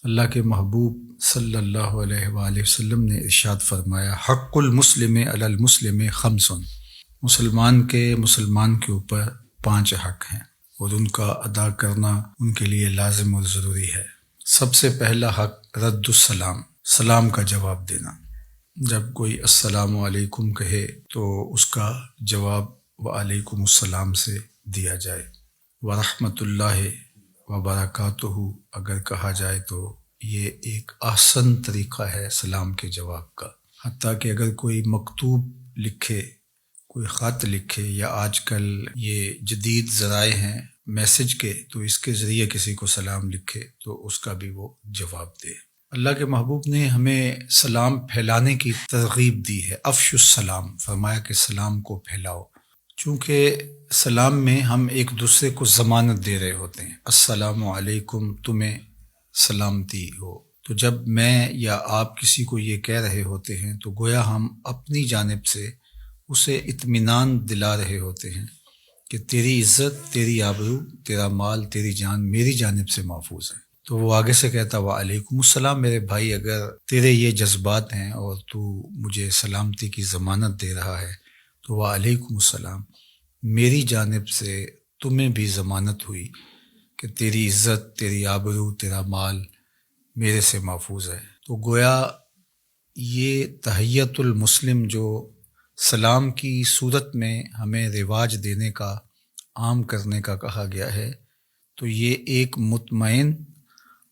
اللہ کے محبوب صلی اللہ علیہ وآلہ وسلم نے ارشاد فرمایا، حق المسلم علی المسلم خمس، مسلمان کے اوپر 5 حق ہیں اور ان کا ادا کرنا ان کے لیے لازم اور ضروری ہے۔ سب سے پہلا حق رد السلام، سلام کا جواب دینا۔ جب کوئی السلام علیکم کہے تو اس کا جواب وعلیکم السلام سے دیا جائے۔ ورحمۃ اللہ وبرکاتہ اگر کہا جائے تو یہ ایک احسن طریقہ ہے سلام کے جواب کا۔ حتیٰ کہ اگر کوئی مکتوب لکھے، کوئی خط لکھے، یا آج کل یہ جدید ذرائع ہیں میسج کے، تو اس کے ذریعے کسی کو سلام لکھے تو اس کا بھی وہ جواب دے۔ اللہ کے محبوب نے ہمیں سلام پھیلانے کی ترغیب دی ہے، افشوا السلام، فرمایا کہ سلام کو پھیلاؤ۔ چونکہ سلام میں ہم ایک دوسرے کو ضمانت دے رہے ہوتے ہیں، السلام علیکم، تمہیں سلامتی ہو۔ تو جب میں یا آپ کسی کو یہ کہہ رہے ہوتے ہیں تو گویا ہم اپنی جانب سے اسے اطمینان دلا رہے ہوتے ہیں کہ تیری عزت، تیری آبرو، تیرا مال، تیری جان میری جانب سے محفوظ ہے۔ تو وہ آگے سے کہتا وعلیکم السلام، میرے بھائی اگر تیرے یہ جذبات ہیں اور تو مجھے سلامتی کی ضمانت دے رہا ہے تو وعلیکم السلام، میری جانب سے تمہیں بھی ضمانت ہوئی کہ تیری عزت، تیری آبرو، تیرا مال میرے سے محفوظ ہے۔ تو گویا یہ تحیت المسلم جو سلام کی صورت میں ہمیں رواج دینے کا، عام کرنے کا کہا گیا ہے، تو یہ ایک مطمئن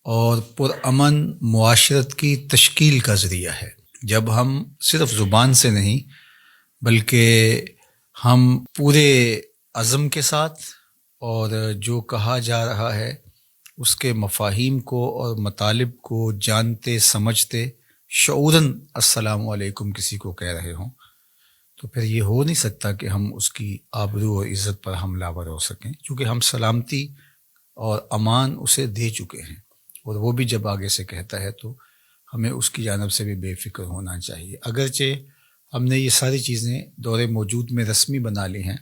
اور پرامن معاشرت کی تشکیل کا ذریعہ ہے۔ جب ہم صرف زبان سے نہیں بلکہ ہم پورے عزم کے ساتھ اور جو کہا جا رہا ہے اس کے مفاہیم کو اور مطالب کو جانتے سمجھتے شعوراً السلام علیکم کسی کو کہہ رہے ہوں، تو پھر یہ ہو نہیں سکتا کہ ہم اس کی آبرو اور عزت پر حملہ آور ہو سکیں، کیونکہ ہم سلامتی اور امان اسے دے چکے ہیں، اور وہ بھی جب آگے سے کہتا ہے تو ہمیں اس کی جانب سے بھی بے فکر ہونا چاہیے۔ اگرچہ ہم نے یہ ساری چیزیں دور موجود میں رسمی بنا لی ہیں،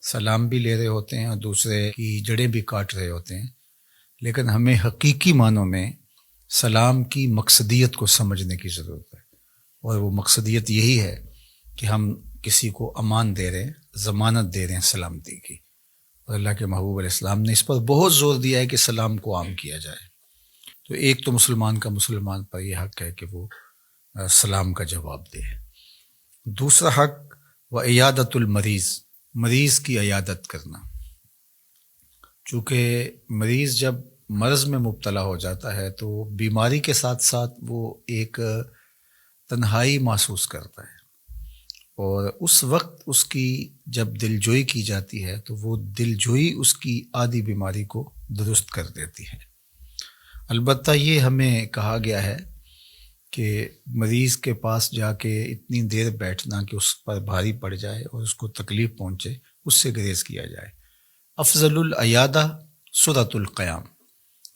سلام بھی لے رہے ہوتے ہیں اور دوسرے کی جڑیں بھی کاٹ رہے ہوتے ہیں، لیکن ہمیں حقیقی معنوں میں سلام کی مقصدیت کو سمجھنے کی ضرورت ہے، اور وہ مقصدیت یہی ہے کہ ہم کسی کو امان دے رہے ہیں، ضمانت دے رہے ہیں سلامتی کی، اور اللہ کے محبوب علیہ السلام نے اس پر بہت زور دیا ہے کہ سلام کو عام کیا جائے۔ تو ایک تو مسلمان کا مسلمان پر یہ حق ہے کہ وہ سلام کا جواب دے۔ دوسرا حق وعیادۃ المریض، مریض کی عیادت کرنا۔ چونکہ مریض جب مرض میں مبتلا ہو جاتا ہے تو بیماری کے ساتھ ساتھ وہ ایک تنہائی محسوس کرتا ہے، اور اس وقت اس کی جب دلجوئی کی جاتی ہے تو وہ دلجوئی اس کی آدھی بیماری کو درست کر دیتی ہے۔ البتہ یہ ہمیں کہا گیا ہے کہ مریض کے پاس جا کے اتنی دیر بیٹھنا کہ اس پر بھاری پڑ جائے اور اس کو تکلیف پہنچے، اس سے گریز کیا جائے۔ افضل العیادہ سرعۃ القیام،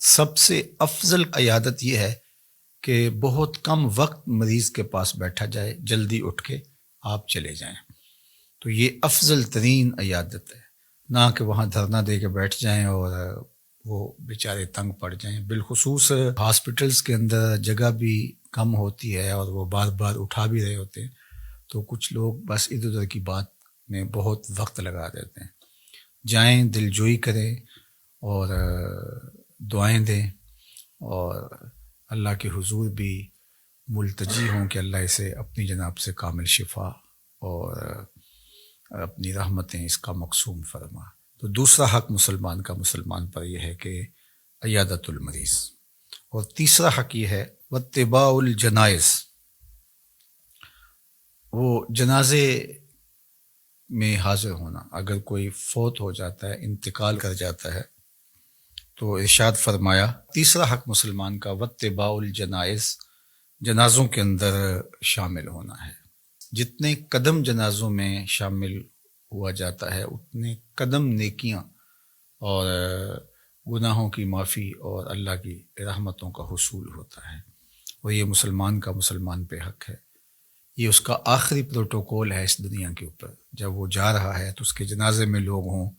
سب سے افضل عیادت یہ ہے کہ بہت کم وقت مریض کے پاس بیٹھا جائے، جلدی اٹھ کے آپ چلے جائیں۔ تو یہ افضل ترین عیادت ہے، نہ کہ وہاں دھرنا دے کے بیٹھ جائیں اور وہ بیچارے تنگ پڑ جائیں۔ بالخصوص ہاسپٹلس کے اندر جگہ بھی کم ہوتی ہے اور وہ بار بار اٹھا بھی رہے ہوتے ہیں، تو کچھ لوگ بس ادھر ادھر کی بات میں بہت وقت لگا دیتے ہیں۔ جائیں، دلجوئی کریں اور دعائیں دیں، اور اللہ کے حضور بھی ملتجی ہوں کہ اللہ اسے اپنی جناب سے کامل شفا اور اپنی رحمتیں اس کا مقسوم فرما۔ تو دوسرا حق مسلمان کا مسلمان پر یہ ہے کہ عیادت المریض، اور تیسرا حق یہ ہے واتباع الجنائز، وہ جنازے میں حاضر ہونا۔ اگر کوئی فوت ہو جاتا ہے، انتقال کر جاتا ہے، تو ارشاد فرمایا تیسرا حق مسلمان کا واتباع الجنائز، جنازوں کے اندر شامل ہونا ہے۔ جتنے قدم جنازوں میں شامل ہوا جاتا ہے اتنے قدم نیکیاں اور گناہوں کی معافی اور اللہ کی رحمتوں کا حصول ہوتا ہے، اور یہ مسلمان کا مسلمان پہ حق ہے۔ یہ اس کا آخری پروٹوکول ہے اس دنیا کے اوپر۔ جب وہ جا رہا ہے تو اس کے جنازے میں لوگ ہوں،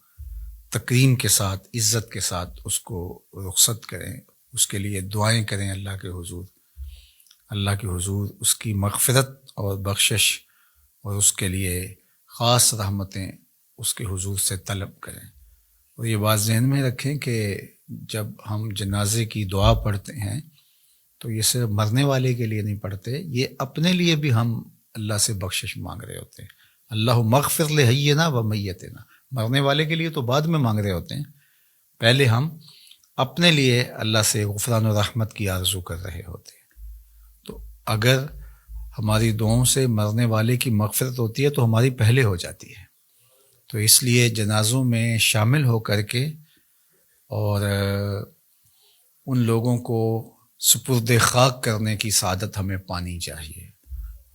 تکریم کے ساتھ، عزت کے ساتھ اس کو رخصت کریں، اس کے لیے دعائیں کریں اللہ کے حضور اس کی مغفرت اور بخشش اور اس کے لیے خاص رحمتیں اس کے حضور سے طلب کریں۔ اور یہ بات ذہن میں رکھیں کہ جب ہم جنازے کی دعا پڑھتے ہیں تو یہ صرف مرنے والے کے لیے نہیں پڑھتے، یہ اپنے لیے بھی ہم اللہ سے بخشش مانگ رہے ہوتے ہیں۔ اللہ مغفر لحینا و میتنا، مرنے والے کے لیے تو بعد میں مانگ رہے ہوتے ہیں، پہلے ہم اپنے لیے اللہ سے غفران و رحمت کی آرزو کر رہے ہوتے ہیں۔ تو اگر ہماری دعاؤں سے مرنے والے کی مغفرت ہوتی ہے تو ہماری پہلے ہو جاتی ہے۔ تو اس لیے جنازوں میں شامل ہو کر کے اور ان لوگوں کو سپرد خاک کرنے کی سعادت ہمیں پانی چاہیے۔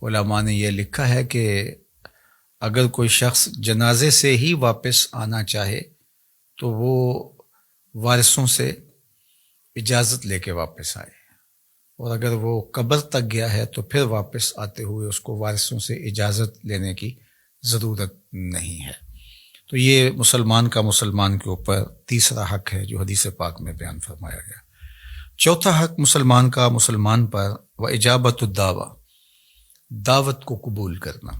علماء نے یہ لکھا ہے کہ اگر کوئی شخص جنازے سے ہی واپس آنا چاہے تو وہ وارثوں سے اجازت لے کے واپس آئے، اور اگر وہ قبر تک گیا ہے تو پھر واپس آتے ہوئے اس کو وارثوں سے اجازت لینے کی ضرورت نہیں ہے۔ تو یہ مسلمان کے اوپر تیسرا حق ہے جو حدیث پاک میں بیان فرمایا گیا۔ چوتھا حق مسلمان پر و اجابت الدعوہ، دعوت کو قبول کرنا۔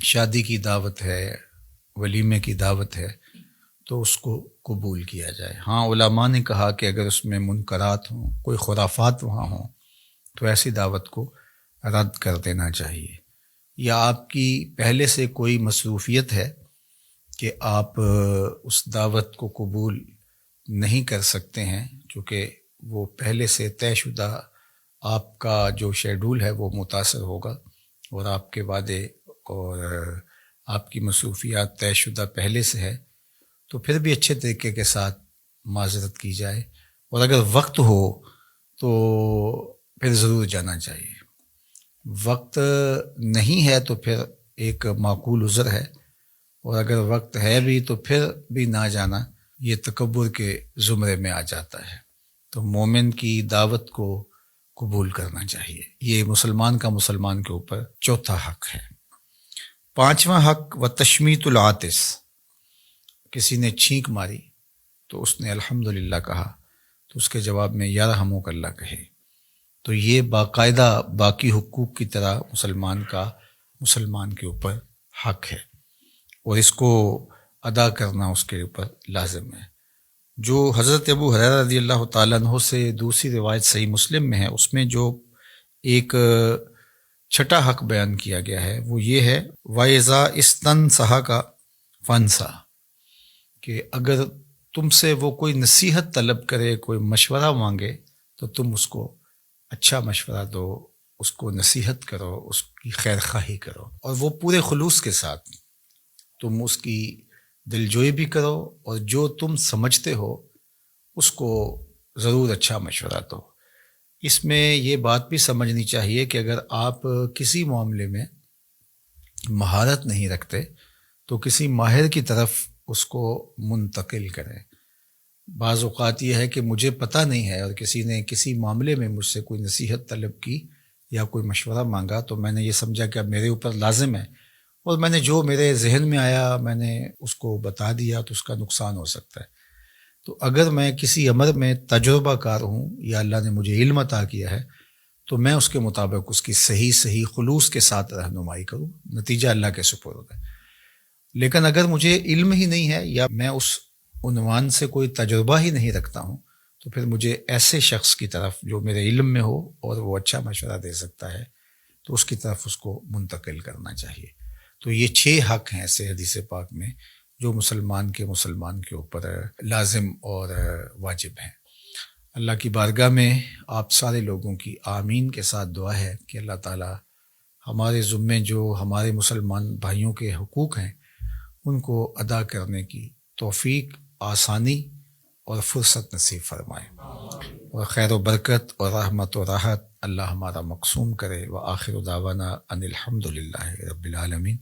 شادی کی دعوت ہے، ولیمے کی دعوت ہے تو اس کو قبول کیا جائے۔ ہاں علماء نے کہا کہ اگر اس میں منکرات ہوں، کوئی خرافات وہاں ہوں تو ایسی دعوت کو رد کر دینا چاہیے، یا آپ کی پہلے سے کوئی مصروفیت ہے کہ آپ اس دعوت کو قبول نہیں کر سکتے ہیں، چونکہ وہ پہلے سے طے شدہ آپ کا جو شیڈول ہے وہ متاثر ہوگا، اور آپ کے وعدے اور آپ کی مصروفیات طے شدہ پہلے سے ہے، تو پھر بھی اچھے طریقے کے ساتھ معذرت کی جائے، اور اگر وقت ہو تو پھر ضرور جانا چاہیے۔ وقت نہیں ہے تو پھر ایک معقول عذر ہے، اور اگر وقت ہے بھی تو پھر بھی نہ جانا یہ تکبر کے زمرے میں آ جاتا ہے۔ تو مومن کی دعوت کو قبول کرنا چاہیے، یہ مسلمان کے اوپر چوتھا حق ہے۔ پانچواں حق و تشمیت العاطس، کسی نے چھینک ماری تو اس نے الحمدللہ کہا تو اس کے جواب میں یرحمک اللہ کہے، تو یہ باقاعدہ باقی حقوق کی طرح مسلمان کے اوپر حق ہے، اور اس کو ادا کرنا اس کے اوپر لازم ہے۔ جو حضرت ابو ہریرہ رضی اللہ تعالیٰ عنہ سے دوسری روایت صحیح مسلم میں ہے، اس میں جو ایک چھٹا حق بیان کیا گیا ہے وہ یہ ہے وَإِذَا اسْتَنْصَحَكَ فَانْصَحْ، کہ اگر تم سے وہ کوئی نصیحت طلب کرے، کوئی مشورہ مانگے تو تم اس کو اچھا مشورہ دو، اس کو نصیحت کرو، اس کی خیر خواہی کرو، اور وہ پورے خلوص کے ساتھ تم اس کی دلجوئی بھی کرو، اور جو تم سمجھتے ہو اس کو ضرور اچھا مشورہ دو۔ اس میں یہ بات بھی سمجھنی چاہیے کہ اگر آپ کسی معاملے میں مہارت نہیں رکھتے تو کسی ماہر کی طرف اس کو منتقل کریں۔ بعض اوقات یہ ہے کہ مجھے پتہ نہیں ہے اور کسی نے کسی معاملے میں مجھ سے کوئی نصیحت طلب کی یا کوئی مشورہ مانگا، تو میں نے یہ سمجھا کہ اب میرے اوپر لازم ہے، اور میں نے جو میرے ذہن میں آیا میں نے اس کو بتا دیا، تو اس کا نقصان ہو سکتا ہے۔ تو اگر میں کسی امر میں تجربہ کار ہوں یا اللہ نے مجھے علم عطا کیا ہے تو میں اس کے مطابق اس کی صحیح خلوص کے ساتھ رہنمائی کروں، نتیجہ اللہ کے سپرد ہے۔ لیکن اگر مجھے علم ہی نہیں ہے یا میں اس عنوان سے کوئی تجربہ ہی نہیں رکھتا ہوں تو پھر مجھے ایسے شخص کی طرف جو میرے علم میں ہو اور وہ اچھا مشورہ دے سکتا ہے تو اس کی طرف اس کو منتقل کرنا چاہیے۔ تو یہ 6 حق ہیں ایسے حدیث پاک میں جو مسلمان کے اوپر لازم اور واجب ہیں۔ اللہ کی بارگاہ میں آپ سارے لوگوں کی آمین کے ساتھ دعا ہے کہ اللہ تعالی ہمارے ذمے جو ہمارے مسلمان بھائیوں کے حقوق ہیں ان کو ادا کرنے کی توفیق، آسانی اور فرصت نصیب فرمائے، اور خیر و برکت اور رحمت و راحت اللہ ہمارا مقسوم کرے۔ وآخر دعوانا ان الحمد للہ رب العالمین۔